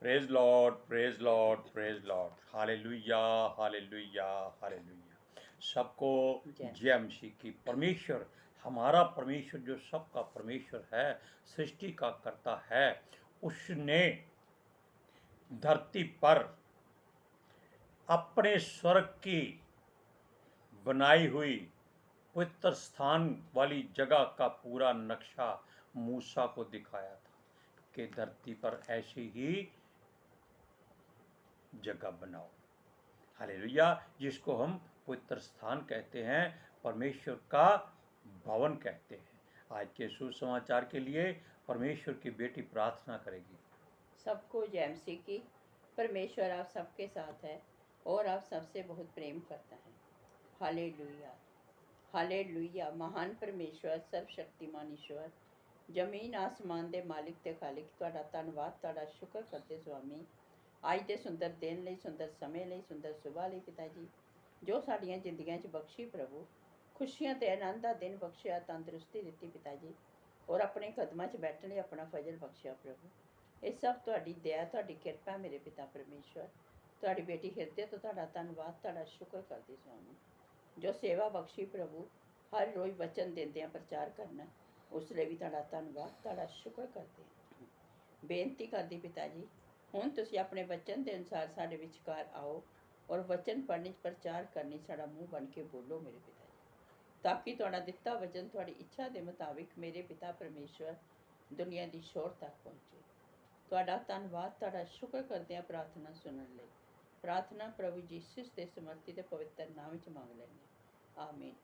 Praise Lord, praise Lord, praise Lord. Hallelujah, hallelujah, hallelujah. सबको जय मसीह की। परमेश्वर, हमारा परमेश्वर जो सबका परमेश्वर है, सृष्टि का करता है, उसने धरती पर अपने स्वर्ग की बनाई हुई पवित्र स्थान वाली जगह का पूरा नक्शा मूसा को दिखाया था कि धरती पर ऐसी ही जगह बनाओ। हालेलुया। जिसको हम पवित्र स्थान कहते हैं, परमेश्वर का भवन कहते हैं। आज के सुसमाचार के लिए परमेश्वर की बेटी प्रार्थना करेगी। सबको जय मसीह की। परमेश्वर आप सबके साथ है और आप सबसे बहुत प्रेम करता है। Hallelujah, hallelujah. महान परमेश्वर, सर्वशक्तिमान ईश्वर, जमीन आसमान दे मालिक ते खालिक, तुहाडा धन्नवाद, तुहाडा शुक्र करते स्वामी। ਅੱਜ ਦੇ ਸੁੰਦਰ ਦਿਨ ਲਈ, ਸੁੰਦਰ ਸਮੇਂ ਲਈ, ਸੁੰਦਰ ਸੁਬਾਹ ਲਈ ਪਿਤਾ ਜੀ, ਜੋ ਸਾਡੀਆਂ ਜ਼ਿੰਦਗੀਆਂ 'ਚ ਬਖਸ਼ੀ ਪ੍ਰਭੂ। ਖੁਸ਼ੀਆਂ ਤੇ ਆਨੰਦ ਦਾ ਦਿਨ ਬਖਸ਼ਿਆ, ਤੰਦਰੁਸਤੀ ਦਿੱਤੀ ਪਿਤਾ ਜੀ, ਔਰ ਆਪਣੇ ਕਦਮਾਂ 'ਚ ਬੈਠਣ ਲਈ ਆਪਣਾ ਫਜ਼ਲ ਬਖਸ਼ਿਆ ਪ੍ਰਭੂ। ਇਹ ਸਭ ਤੁਹਾਡੀ ਦਇਆ, ਤੁਹਾਡੀ ਕਿਰਪਾ ਮੇਰੇ ਪਿਤਾ ਪਰਮੇਸ਼ਵਰ। ਤੁਹਾਡੀ ਬੇਟੀ ਹਿਰਦੇ ਤੋਂ ਤੁਹਾਡਾ ਧੰਨਵਾਦ, ਤੁਹਾਡਾ ਸ਼ੁਕਰ ਕਰਦੀ स्वामी। ਜੋ ਸੇਵਾ ਬਖਸ਼ੀ ਪ੍ਰਭੂ, ਹਰ ਰੋਜ਼ ਵਚਨ ਦਿੰਦਿਆਂ ਪ੍ਰਚਾਰ ਕਰਨਾ, ਉਸ ਲਈ ਵੀ ਤੁਹਾਡਾ ਧੰਨਵਾਦ, ਤੁਹਾਡਾ ਸ਼ੁਕਰ ਕਰਦੇ ਹਾਂ। ਬੇਨਤੀ ਕਰਦੀ ਪਿਤਾ ਜੀ, ਹੁਣ ਤੁਸੀਂ ਆਪਣੇ ਵਚਨ ਦੇ ਅਨੁਸਾਰ ਸਾਡੇ ਵਿਚਕਾਰ ਆਓ ਔਰ ਵਚਨ ਪੜ੍ਹਨੀ, ਪ੍ਰਚਾਰ ਕਰਨੀ, ਸਾਡਾ ਮੂੰਹ ਬਣ ਕੇ ਬੋਲੋ ਮੇਰੇ ਪਿਤਾ ਜੀ, ਤਾਂ ਕਿ ਤੁਹਾਡਾ ਦਿੱਤਾ ਵਚਨ ਤੁਹਾਡੀ ਇੱਛਾ ਦੇ ਮੁਤਾਬਿਕ ਮੇਰੇ ਪਿਤਾ ਪਰਮੇਸ਼ਵਰ ਦੁਨੀਆ ਦੀ ਸ਼ੋਰ ਤੱਕ ਪਹੁੰਚੇ। ਤੁਹਾਡਾ ਧੰਨਵਾਦ, ਤੁਹਾਡਾ ਸ਼ੁਕਰ ਕਰਦੇ ਹਾਂ ਪ੍ਰਾर्थना सुनने ਲਈ। प्रार्थना प्रभु यीशु के समर्थित पवित्र नाम ਵਿੱਚ ਮੰਗ ਲੈਂਦੇ। आमीन,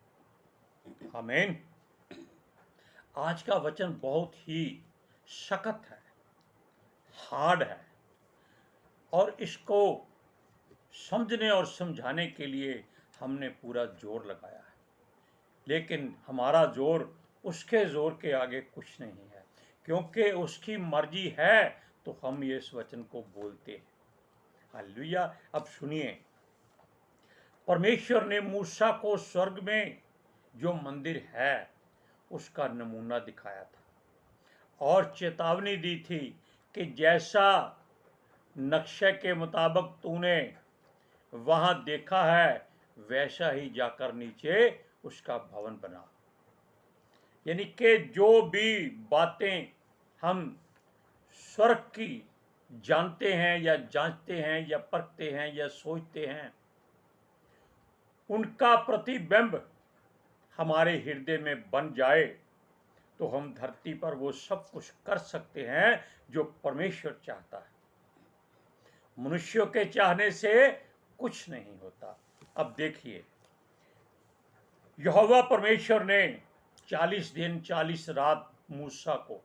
आमीन। आज का वचन बहुत ही सख्त है, हार्ड है, और इसको समझने और समझाने के लिए हमने पूरा जोर लगाया है, लेकिन हमारा जोर उसके जोर के आगे कुछ नहीं है, क्योंकि उसकी मर्जी है तो हम ये इस वचन को बोलते हैं। हालेलुया। अब सुनिए, परमेश्वर ने मूसा को स्वर्ग में जो मंदिर है उसका नमूना दिखाया था और चेतावनी दी थी कि जैसा नक्शे के मुताबिक तूने वहां देखा है वैसा ही जाकर नीचे उसका भवन बना। यानी कि जो भी बातें हम स्वर्ग की जानते हैं या जांचते हैं या परखते हैं या सोचते हैं, उनका प्रतिबिंब हमारे हृदय में बन जाए तो हम धरती पर वो सब कुछ कर सकते हैं जो परमेश्वर चाहता है। मनुष्यों के चाहने से कुछ नहीं होता। अब देखिए, यहोवा परमेश्वर ने 40 दिन 40 रात मूसा को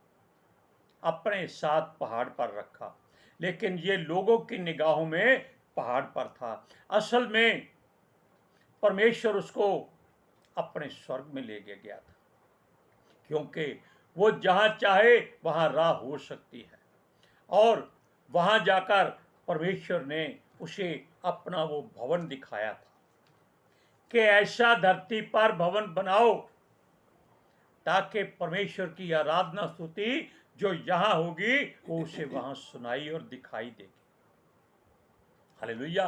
अपने साथ पहाड़ पर रखा, लेकिन ये लोगों की निगाहों में पहाड़ पर था। असल में परमेश्वर उसको अपने स्वर्ग में ले गया था, क्योंकि वो जहाँ चाहे वहाँ राह हो सकती है, और वहाँ जाकर परमेश्वर ने उसे अपना वो भवन दिखाया था कि ऐसा धरती पर भवन बनाओ ताकि परमेश्वर की आराधना स्तुति जो यहाँ होगी वो उसे वहाँ सुनाई और दिखाई देगी। हालेलुया।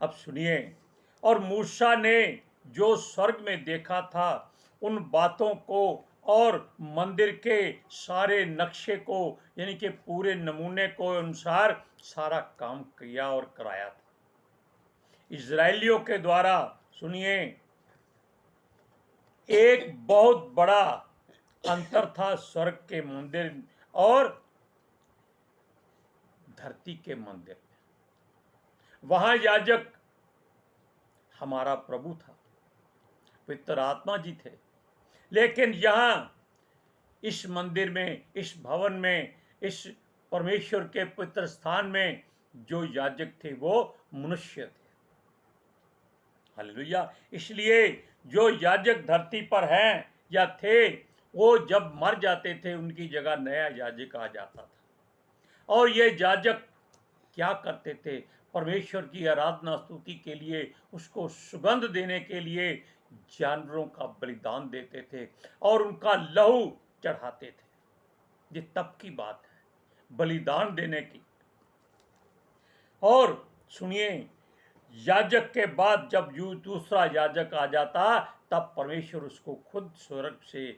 अब सुनिए, और मूसा ने जो स्वर्ग में देखा था उन बातों को और मंदिर के सारे नक्शे को, यानी कि पूरे नमूने को अनुसार सारा काम किया और कराया था इजराइलियों के द्वारा। सुनिए, एक बहुत बड़ा अंतर था स्वर्ग के मंदिर और धरती के मंदिर में। वहां याजक हमारा प्रभु था, पवित्र आत्मा जी थे, लेकिन यहाँ इस मंदिर में, इस भवन में, इस परमेश्वर के पवित्र स्थान में जो याजक थे वो मनुष्य थे। हालेलुया। इसलिए जो याजक धरती पर हैं या थे, वो जब मर जाते थे उनकी जगह नया याजक आ जाता था, और ये याजक क्या करते थे? परमेश्वर की आराधना स्तुति के लिए, उसको सुगंध देने के लिए जानवरों का बलिदान देते थे और उनका लहू चढ़ाते थे। ये तब की बात है, बलिदान देने की। और सुनिए, याजक के बाद जब दूसरा याजक आ जाता, तब परमेश्वर उसको खुद स्वर्ग से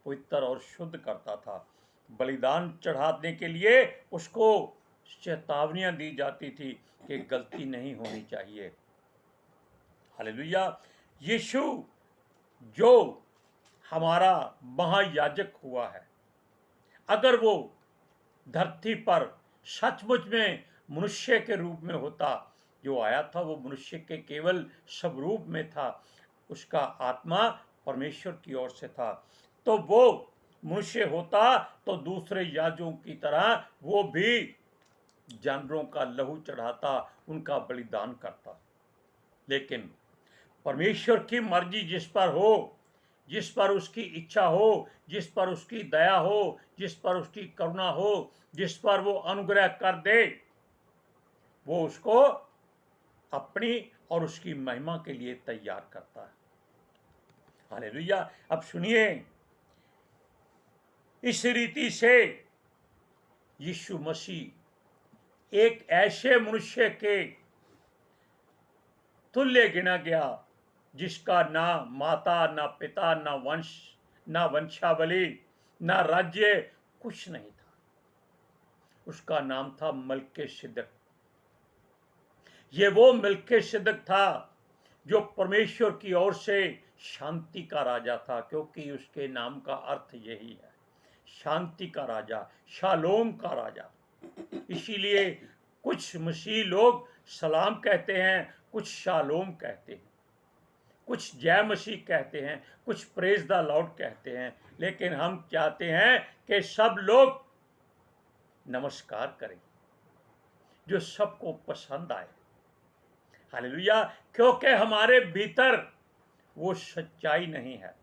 पवित्र और शुद्ध करता था। बलिदान चढ़ाने के लिए उसको चेतावनियां दी जाती थी कि गलती नहीं होनी चाहिए। हालेलुया। यीशु जो हमारा महायाजक हुआ है, अगर वो धरती पर सचमुच में मनुष्य के रूप में होता, जो आया था वो मनुष्य के केवल स्वरूप में था, उसका आत्मा परमेश्वर की ओर से था, तो वो मनुष्य होता तो दूसरे याजकों की तरह वो भी जानवरों का लहू चढ़ाता, उनका बलिदान करता। लेकिन परमेश्वर की मर्जी जिस पर हो, जिस पर उसकी इच्छा हो, जिस पर उसकी दया हो, जिस पर उसकी करुणा हो, जिस पर वो अनुग्रह कर दे, वो उसको अपनी और उसकी महिमा के लिए तैयार करता है। हालेलुया। अब सुनिए, इस रीति से यीशु मसीह एक ऐसे मनुष्य के तुल्य गिना गया जिसका ना माता, ना पिता, ना वंश, ना वंशावली, ना राज्य, कुछ नहीं था। उसका नाम था मल्कीसिदक। ये वो मल्कीसिदक था जो परमेश्वर की ओर से शांति का राजा था, क्योंकि उसके नाम का अर्थ यही है, शांति का राजा, शालोम का राजा। इसीलिए कुछ मसीह लोग सलाम कहते हैं, कुछ शालोम कहते हैं, कुछ जय मसीह कहते हैं, कुछ प्रेज द लॉर्ड कहते हैं, लेकिन हम चाहते हैं कि सब लोग नमस्कार करें, जो सबको पसंद आए। हालेलुया। क्योंकि हमारे भीतर वो सच्चाई नहीं है।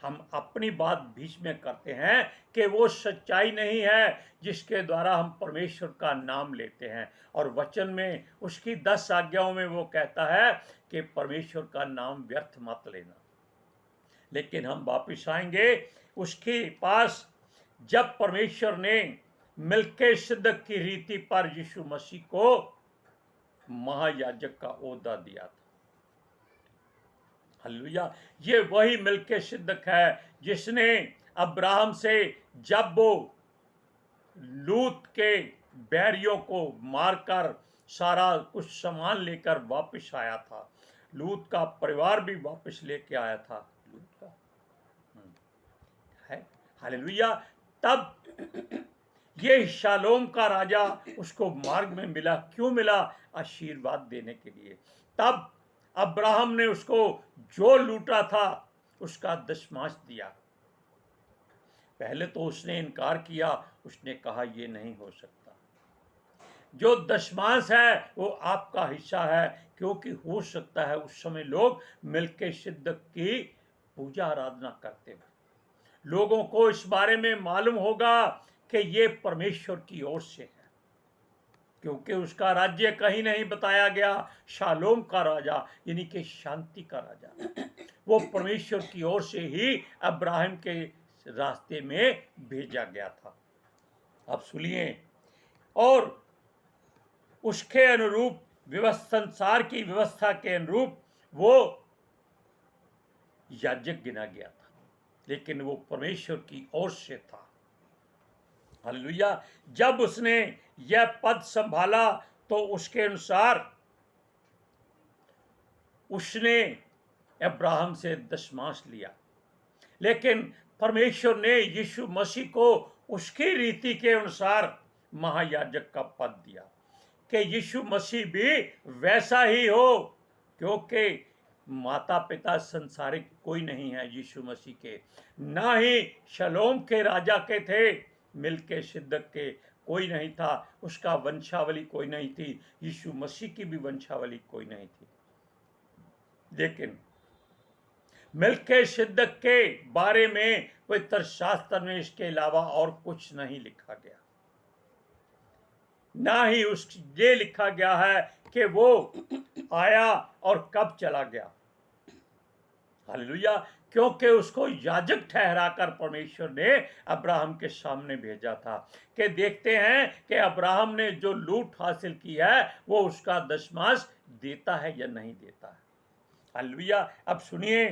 हम अपनी बात बीच में करते हैं कि वो सच्चाई नहीं है जिसके द्वारा हम परमेश्वर का नाम लेते हैं, और वचन में उसकी 10 आज्ञाओं में वो कहता है कि परमेश्वर का नाम व्यर्थ मत लेना। लेकिन हम वापिस आएंगे उसके पास जब परमेश्वर ने मल्कीसिदक की रीति पर यीशु मसीह को महायाजक का ओहदा दिया था। हालेलुया। ये वही मल्कीसिदक है जिसने अब्राहम से, जब वो लूत के बैरियों को मारकर सारा कुछ सामान लेकर वापस आया था, लूत का परिवार भी वापस लेके आया था, लूत का है। हालेलुया। तब ये शालोम का राजा उसको मार्ग में मिला। क्यों मिला? आशीर्वाद देने के लिए। तब अब्राहम ने उसको जो लूटा था उसका दशमांश दिया। पहले तो उसने इनकार किया, उसने कहा ये नहीं हो सकता, जो दशमांश है वो आपका हिस्सा है, क्योंकि हो सकता है उस समय लोग मल्कीसिदक की पूजा आराधना करते हैं, लोगों को इस बारे में मालूम होगा कि ये परमेश्वर की ओर से है, क्योंकि उसका राज्य कहीं नहीं बताया गया। शालोम का राजा यानी कि शांति का राजा, वो परमेश्वर की ओर से ही अब्राहम के रास्ते में भेजा गया था। अब सुनिए, और उसके अनुरूप संसार की व्यवस्था के अनुरूप वो याजक गिना गया था, लेकिन वो परमेश्वर की ओर से था। हालेलुया। जब उसने यह पद संभाला तो उसके अनुसार उसने अब्राहम से दशमांश लिया, लेकिन परमेश्वर ने यीशु मसीह को उसकी रीति के अनुसार महायाजक का पद दिया कि यीशु मसीह भी वैसा ही हो, क्योंकि माता पिता संसारिक कोई नहीं है यीशु मसीह के, ना ही शलोम के राजा के थे, मल्कीसिदक के कोई नहीं था, उसका वंशावली कोई नहीं थी, यीशु मसीह की भी वंशावली कोई नहीं थी। लेकिन मल्कीसिदक के बारे में पवित्र शास्त्र में इसके अलावा और कुछ नहीं लिखा गया, ना ही ये लिखा गया है कि वो आया और कब चला गया। हालेलुया। क्योंकि उसको याजक ठहराकर परमेश्वर ने अब्राहम के सामने भेजा था कि देखते हैं कि अब्राहम ने जो लूट हासिल की है वो उसका दशमांश देता है या नहीं देता है। हालेलुया। अब सुनिए,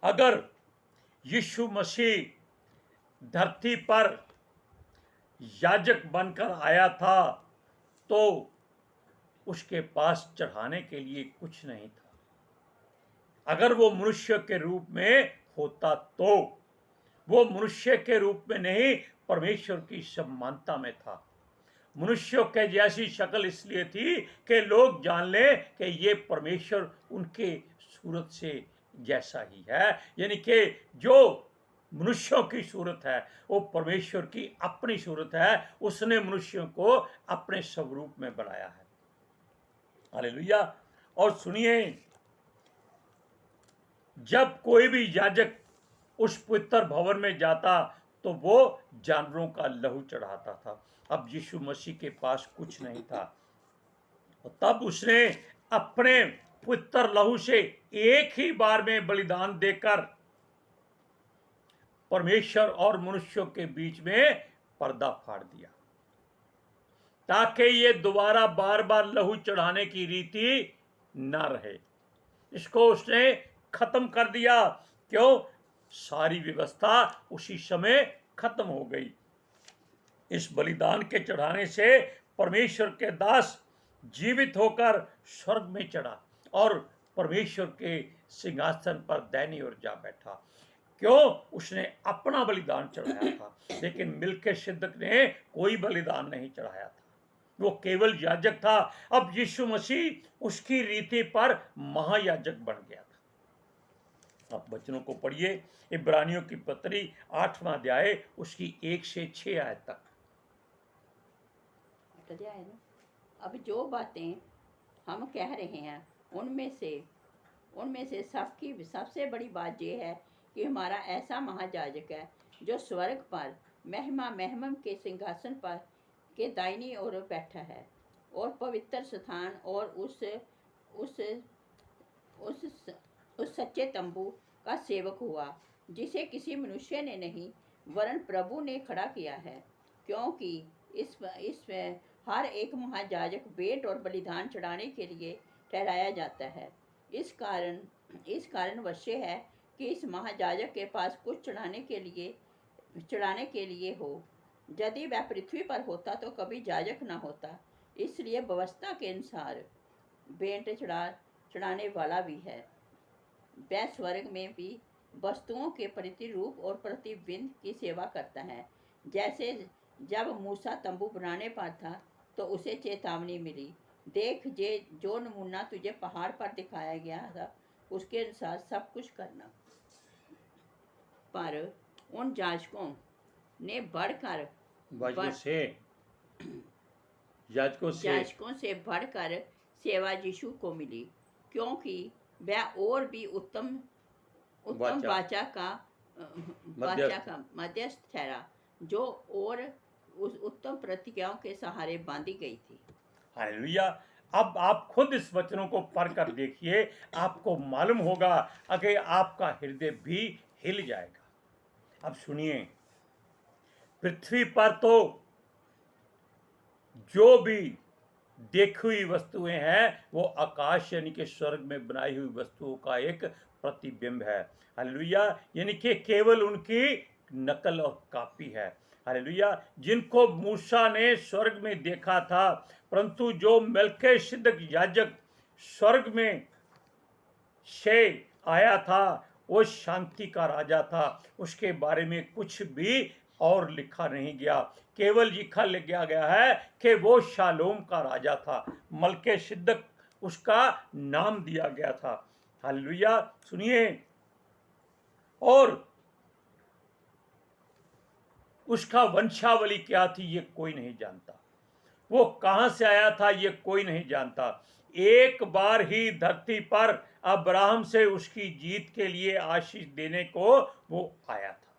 अगर यीशु मसीह धरती पर याजक बनकर आया था तो उसके पास चढ़ाने के लिए कुछ नहीं था। अगर वो मनुष्य के रूप में होता तो वो मनुष्य के रूप में नहीं, परमेश्वर की समानता में था। मनुष्यों के जैसी शक्ल इसलिए थी कि लोग जान ले कि ये परमेश्वर उनके सूरत से जैसा ही है, यानी कि जो मनुष्यों की सूरत है वो परमेश्वर की अपनी सूरत है। उसने मनुष्यों को अपने स्वरूप में बनाया है। हालेलुया। और सुनिए, जब कोई भी याजक उस पवित्र भवन में जाता तो वो जानवरों का लहू चढ़ाता था। अब यीशु मसीह के पास कुछ नहीं था, और तब उसने अपने पवित्र लहू से एक ही बार में बलिदान देकर परमेश्वर और मनुष्यों के बीच में पर्दा फाड़ दिया, ताकि ये दोबारा बार बार लहू चढ़ाने की रीति न रहे। इसको उसने खत्म कर दिया। क्यों? सारी व्यवस्था उसी समय खत्म हो गई। इस बलिदान के चढ़ाने से परमेश्वर के दास जीवित होकर स्वर्ग में चढ़ा और परमेश्वर के सिंहासन पर दैनी और जा बैठा। क्यों? उसने अपना बलिदान चढ़ाया था, लेकिन मिल्कियसेदक ने कोई बलिदान नहीं चढ़ाया था, वो केवल याजक था। अब यीशु मसीह उसकी रीति पर महायाजक बन गया था। अब वचनों को पढ़िए, इब्रानियों की पत्री 8वां अध्याय उसकी 1 से 6 आयत तक। अध्याय ना, अब जो बातें हम कह रहे हैं उनमें से सबसे बड़ी बात यह है कि हमारा ऐसा महायाजक है जो स्वर्ग पर महिमा के सिंहासन पर के दाहिनी ओर बैठा है, और पवित्र स्थान और उस सच्चे तंबू का सेवक हुआ, जिसे किसी मनुष्य ने नहीं वरन प्रभु ने खड़ा किया है। क्योंकि इसमें हर एक महायाजक भेंट और बलिदान चढ़ाने के लिए ठहराया जाता है। इस कारण अवश्य है कि इस महायाजक के पास कुछ चढ़ाने के लिए हो। यदि वह पृथ्वी पर होता तो कभी याजक न होता। इसलिए व्यवस्था के अनुसार भेंट चढ़ाने वाला भी है। वह स्वर्ग में भी वस्तुओं के प्रतिरूप और प्रतिबिंब की सेवा करता है। जैसे जब मूसा तंबू बनाने पर था तो उसे चेतावनी मिली, देख जो नमूना तुझे पहाड़ पर दिखाया गया था उसके अनुसार सब कुछ करना। पर उन याजकों ने बढ़कर याजकों से बढ़कर सेवा यीशु को मिली, क्योंकि वह और भी उत्तम वाचा का मध्यस्थ ठहरा, जो और उस उत्तम प्रतिज्ञाओं के सहारे बांधी गई थी। हालेलुया। अब आप खुद इस वचनों को पढ़कर देखिए, आपको मालूम होगा कि आपका हृदय भी हिल जाएगा। अब सुनिए, पृथ्वी पर तो जो भी देखी हुई वस्तुएं हैं वो आकाश यानी कि स्वर्ग में बनाई हुई वस्तुओं का एक प्रतिबिंब है। हालेलुया। यानी कि केवल उनकी नकल और कॉपी है। हालेलुया। जिनको मूसा ने स्वर्ग में देखा था, परंतु जो मिल्कियसेदक याजक स्वर्ग में से आया था वो शांति का राजा था। उसके बारे में कुछ भी और लिखा नहीं गया, केवल लिखा गया है कि वो शालोम का राजा था। मिल्कियसेदक उसका नाम दिया गया था। हालेलुया। सुनिए, और उसका वंशावली क्या थी ये कोई नहीं जानता, वो कहां से आया था ये कोई नहीं जानता। एक बार ही धरती पर अब्राहम से उसकी जीत के लिए आशीष देने को वो आया था,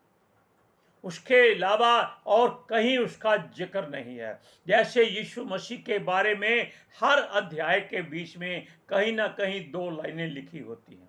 उसके अलावा और कहीं उसका जिक्र नहीं है। जैसे यीशु मसीह के बारे में हर अध्याय के बीच में कहीं ना कहीं 2 लाइनें लिखी होती हैं।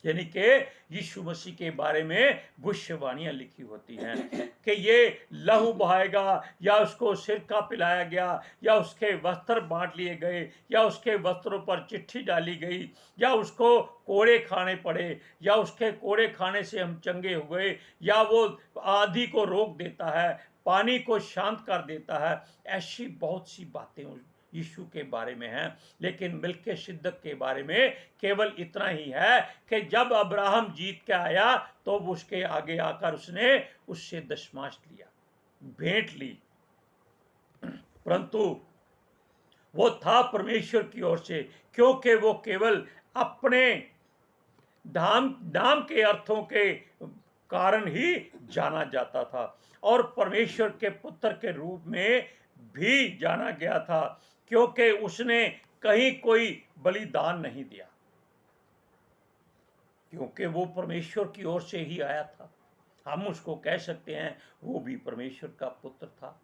यानी कि यीशु मसीह के बारे में भविष्यवाणियां लिखी होती हैं कि ये लहू बहाएगा, या उसको सिरका पिलाया गया, या उसके वस्त्र बांट लिए गए, या उसके वस्त्रों पर चिट्ठी डाली गई, या उसको कोड़े खाने पड़े, या उसके कोड़े खाने से हम चंगे हुए, या वो आंधी को रोक देता है, पानी को शांत कर देता है। ऐसी बहुत सी बातें यीशु के बारे में हैं। लेकिन मिल्कियदक के बारे में केवल इतना ही है कि जब अब्राहम जीत के आया तो उसके आगे आकर उसने उससे दशमांश लिया, भेंट ली, परंतु वो था परमेश्वर की ओर से, क्योंकि वो केवल अपने नाम के अर्थों के कारण ही जाना जाता था, और परमेश्वर के पुत्र के रूप में भी जाना गया था, क्योंकि उसने कहीं कोई बलिदान नहीं दिया, क्योंकि वो परमेश्वर की ओर से ही आया था। हम उसको कह सकते हैं वो भी परमेश्वर का पुत्र था,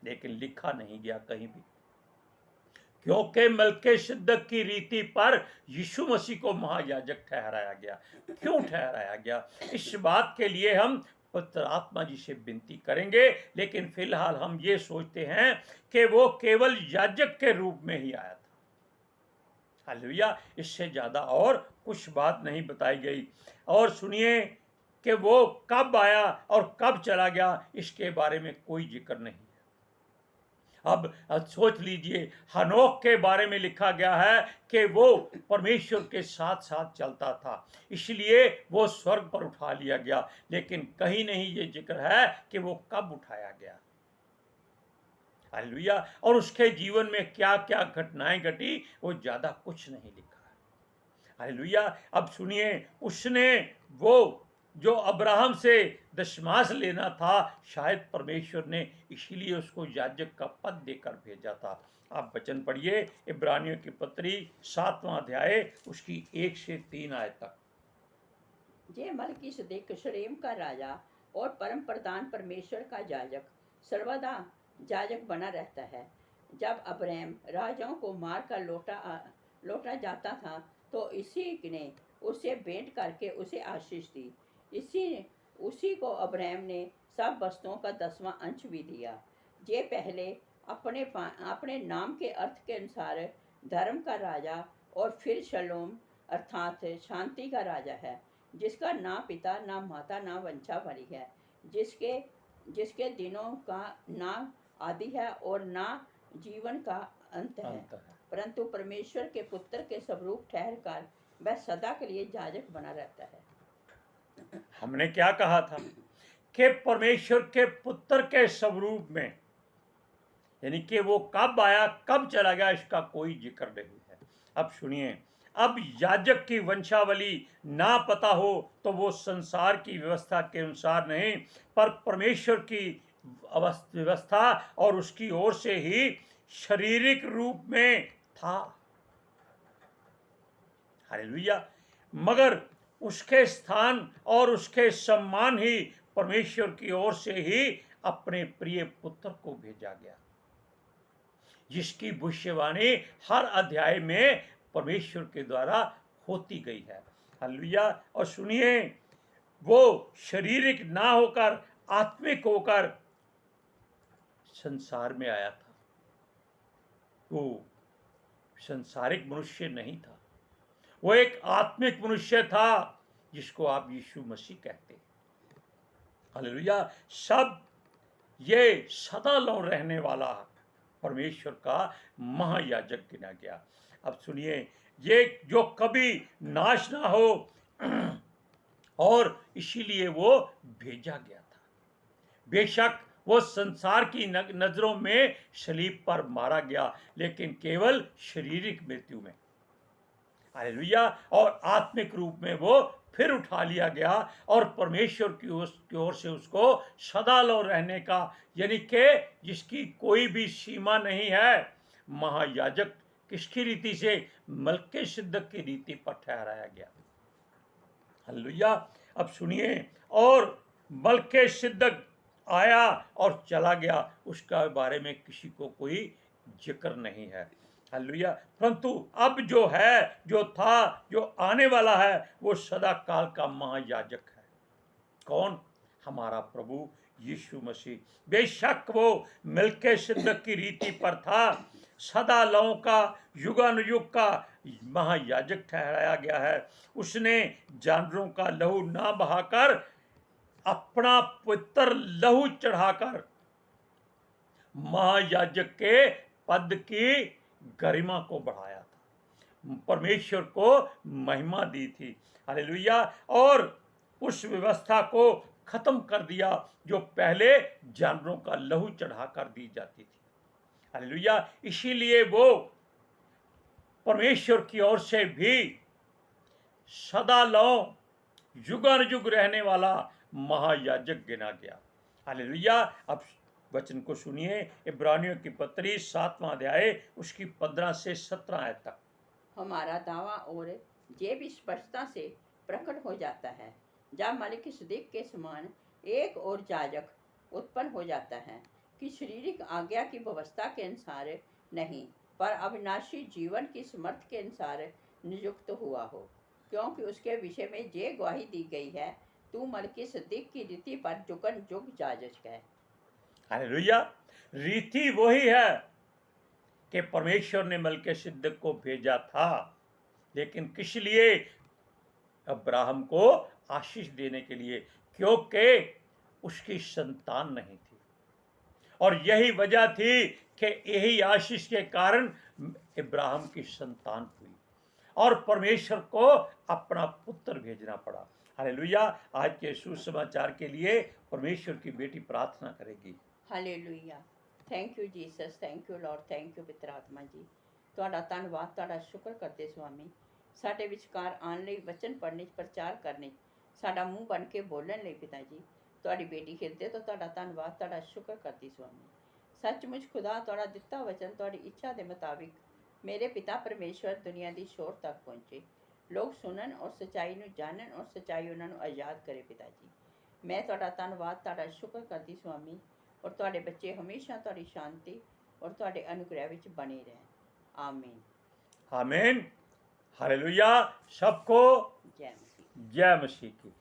लेकिन लिखा नहीं गया कहीं भी, क्योंकि मिल्कियदक की रीति पर यीशु मसीह को महायाजक ठहराया गया। क्यों ठहराया गया, इस बात के लिए हम पवित्र आत्मा जी से विनती करेंगे, लेकिन फिलहाल हम ये सोचते हैं कि वो केवल याजक के रूप में ही आया था। हालेलुया, इससे ज्यादा और कुछ बात नहीं बताई गई। और सुनिए कि वो कब आया और कब चला गया, इसके बारे में कोई जिक्र नहीं। अब सोच लीजिए, हनोक के बारे में लिखा गया है कि वो परमेश्वर के साथ साथ चलता था, इसलिए वो स्वर्ग पर उठा लिया गया, लेकिन कहीं नहीं ये जिक्र है कि वो कब उठाया गया। हालेलुया, और उसके जीवन में क्या क्या घटनाएं घटी वो ज्यादा कुछ नहीं लिखा है। हालेलुया, अब सुनिए, उसने वो जो अब्राहम से दशमांश लेना था, शायद परमेश्वर ने इसीलिए उसको याजक का पद देकर भेजा था। आप वचन पढ़िए, इब्रानियों की पत्री 7वां अध्याय उसकी 1 से 3 आयत तक। जे मलिकिसदेक शलेम का राजा और परम प्रधान परमेश्वर का याजक सर्वदा याजक बना रहता है। जब अब्राहम राजाओं को मार कर लौटा जाता था तो इसी ने उसे भेंट करके उसे आशीष दी। उसी को अब्राहम ने सब वस्तुओं का 10वां अंश भी दिया। ये पहले अपने नाम के अर्थ के अनुसार धर्म का राजा और फिर शलोम अर्थात शांति का राजा है, जिसका ना पिता ना माता ना वंशावली है, जिसके दिनों का ना आदि है और ना जीवन का अंत है, परंतु परमेश्वर के पुत्र के स्वरूप ठहर कर वह सदा के लिए याजक बना रहता है। हमने क्या कहा था कि परमेश्वर के पुत्र के स्वरूप में, यानी कि वो कब आया कब चला गया इसका कोई जिक्र नहीं है। अब सुनिए, अब याजक की वंशावली ना पता हो तो वो संसार की व्यवस्था के अनुसार नहीं, पर परमेश्वर की व्यवस्था और उसकी ओर से ही शारीरिक रूप में था। हालेलुया, मगर उसके स्थान और उसके सम्मान ही परमेश्वर की ओर से ही अपने प्रिय पुत्र को भेजा गया, जिसकी भविष्यवाणी हर अध्याय में परमेश्वर के द्वारा होती गई है। हालेलुया, और सुनिए, वो शारीरिक ना होकर आत्मिक होकर संसार में आया था। वो संसारिक मनुष्य नहीं था, वो एक आत्मिक मनुष्य था जिसको आप यीशु मसीह कहते हैं। हालेलुया, सब ये सदा लौ रहने वाला परमेश्वर का महायाजक गिना गया। अब सुनिए, ये जो कभी नाश ना हो और इसीलिए वो भेजा गया था। बेशक वो संसार की नजरों में सलीब पर मारा गया, लेकिन केवल शारीरिक मृत्यु में। हालेलुया, और आत्मिक रूप में वो फिर उठा लिया गया और परमेश्वर की ओर से उसको सदा लो रहने का, यानी कि जिसकी कोई भी सीमा नहीं है, महायाजक किसकी रीति से, मिल्कियदक की रीति पर ठहराया गया। हालेलुया, अब सुनिए, और मिल्कियदक आया और चला गया, उसका बारे में किसी को कोई जिक्र नहीं है। हालेलुया। परंतु अब जो है, जो था, जो आने वाला है, वो सदा काल का महायाजक है। कौन? हमारा प्रभु यीशु मसीह। बेशक वो मिल्किसिदक की रीति पर था, सदा लौं का, युगानुयुग का महायाजक ठहराया गया है। उसने जानवरों का लहू ना बहाकर अपना पवित्र लहू चढ़ाकर महायाजक के पद की गरिमा को बढ़ाया था, परमेश्वर को महिमा दी थी। हालेलुया। और उस व्यवस्था को खत्म कर दिया जो पहले जानवरों का लहू चढ़ाकर दी जाती थी। हालेलुया। इसीलिए वो परमेश्वर की ओर से भी सदा लौ युगानुयुग रहने वाला महायाजक गिना गया। हालेलुया। अब वचन को सुनिए, इब्रानियों की पत्री 7वां अध्याय उसकी 15 से 17 आयत तक। हमारा दावा और ये भी स्पष्टता से प्रकट हो जाता है जब मलिकिसदिक के समान एक और याजक उत्पन्न हो जाता है कि शारीरिक आज्ञा की व्यवस्था के अनुसार नहीं, पर अविनाशी जीवन की समर्थ के अनुसार नियुक्त हुआ हो, क्योंकि उसके विषय में ये गवाही दी गई है, तू मलिकिसदिक की रीति पर जुगन जुग याजक है। हालेलुया। रीति वही है कि परमेश्वर ने मलिकिसदिक को भेजा था, लेकिन किस लिए? अब्राहम को आशीष देने के लिए, क्योंकि उसकी संतान नहीं थी। और यही वजह थी कि यही आशीष के कारण इब्राहिम की संतान हुई और परमेश्वर को अपना पुत्र भेजना पड़ा। हालेलुया। आज के सुसमाचार के लिए परमेश्वर की बेटी प्रार्थना करेगी। Hallelujah. Thank you Jesus, thank you Lord, thank you पितर आत्मा जी। ਤੁਹਾਡਾ ਧੰਨਵਾਦ, ਤੁਹਾਡਾ ਸ਼ੁਕਰ ਕਰਦੇ ਸੁਆਮੀ, ਸਾਡੇ ਵਿਚਕਾਰ ਆਉਣ ਲਈ, ਵਚਨ ਪੜ੍ਹਨੇ 'ਚ, ਪ੍ਰਚਾਰ ਕਰਨੇ 'ਚ, ਸਾਡਾ ਮੂੰਹ ਬਣ ਕੇ ਬੋਲਣ ਲਈ ਪਿਤਾ ਜੀ। ਤੁਹਾਡੀ ਬੇਟੀ ਹਿਰਦੇ ਤੋਂ ਤੁਹਾਡਾ ਧੰਨਵਾਦ, ਤੁਹਾਡਾ ਸ਼ੁਕਰ ਕਰਦੀ ਸੁਆਮੀ। ਸੱਚਮੁੱਚ ਖੁਦਾ ਤੁਹਾਡਾ ਦਿੱਤਾ ਵਚਨ ਤੁਹਾਡੀ ਇੱਛਾ ਦੇ ਮੁਤਾबिक ਮੇਰੇ ਪਿਤਾ ਪਰਮੇਸ਼ਵਰ ਦੁਨੀਆ ਦੀ ਸ਼ੋਰ ਤੱਕ ਪਹੁੰਚੇ, ਲੋਕ ਸੁਣਨ ਔਰ ਸੱਚਾਈ ਨੂੰ ਜਾਣਨ ਔਰ ਸੱਚਾਈ ਉਹਨਾਂ ਨੂੰ ਆਜ਼ਾਦ ਕਰੇ ਪਿਤਾ ਜੀ। ਮੈਂ ਤੁਹਾਡਾ ਧੰਨਵਾਦ, ਤੁਹਾਡਾ ਸ਼ੁਕਰ ਕਰਦੀ ਸੁਆਮੀ। और तुहाडे बच्चे हमेशा तुहाडी शांति और तुहाडे अनुग्रह विच बने रहें। आमीन। आमीन। हालेलुया। सबको जय मसीह। जय मसीह की।